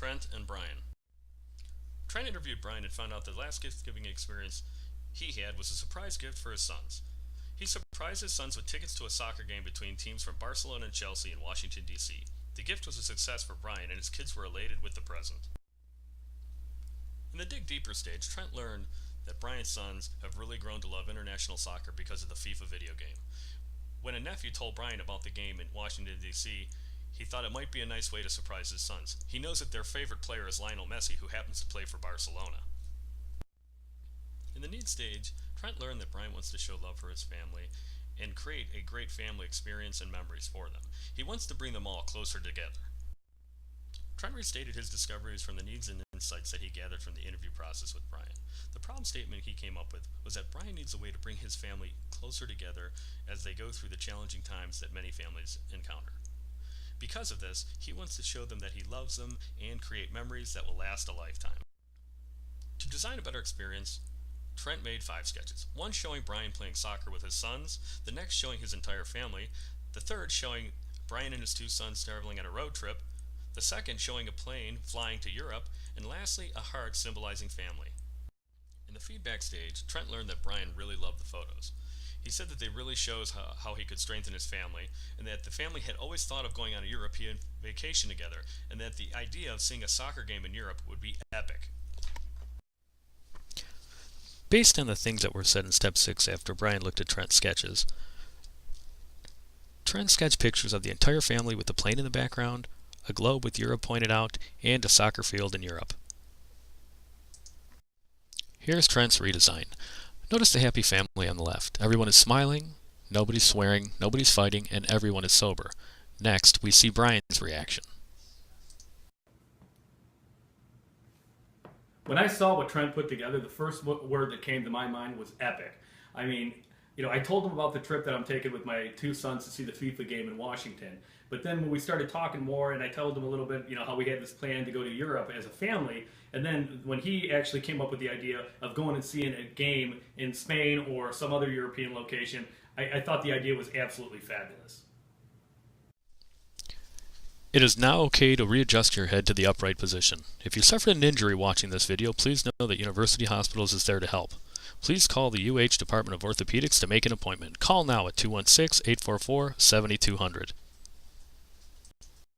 Trent and Brian. Trent interviewed Brian and found out the last gift-giving experience he had was a surprise gift for his sons. He surprised his sons with tickets to a soccer game between teams from Barcelona and Chelsea in Washington, D.C. The gift was a success for Brian, and his kids were elated with the present. In the Dig Deeper stage, Trent learned that Brian's sons have really grown to love international soccer because of the FIFA video game. When a nephew told Brian about the game in Washington, D.C., he thought it might be a nice way to surprise his sons. He knows that their favorite player is Lionel Messi, who happens to play for Barcelona. In the Need stage, Trent learned that Brian wants to show love for his family and create a great family experience and memories for them. He wants to bring them all closer together. Trent restated his discoveries from the needs and insights that he gathered from the interview process with Brian. The problem statement he came up with was that Brian needs a way to bring his family closer together as they go through the challenging times that many families encounter. Because of this, he wants to show them that he loves them and create memories that will last a lifetime. To design a better experience, Trent made 5 sketches. One showing Brian playing soccer with his sons, the next showing his entire family, the third showing Brian and his 2 sons traveling on a road trip, the second showing a plane flying to Europe, and lastly a heart symbolizing family. In the feedback stage, Trent learned that Brian really loved the photos. He said that they really shows how he could strengthen his family, and that the family had always thought of going on a European vacation together, and that the idea of seeing a soccer game in Europe would be epic. Based on the things that were said in Step 6 after Brian looked at Trent's sketches, Trent sketched pictures of the entire family with the plane in the background, a globe with Europe pointed out, and a soccer field in Europe. Here's Trent's redesign. Notice the happy family on the left. Everyone is smiling, nobody's swearing, nobody's fighting, and everyone is sober. Next, we see Brian's reaction. When I saw what Trent put together, the first word that came to my mind was epic. I mean, I told him about the trip that I'm taking with my 2 sons to see the FIFA game in Washington. But then when we started talking more, and I told him a little bit, how we had this plan to go to Europe as a family, and then when he actually came up with the idea of going and seeing a game in Spain or some other European location, I thought the idea was absolutely fabulous. It is now okay to readjust your head to the upright position. If you suffered an injury watching this video, please know that University Hospitals is there to help. Please call the UH Department of Orthopedics to make an appointment. Call now at 216-844-7200.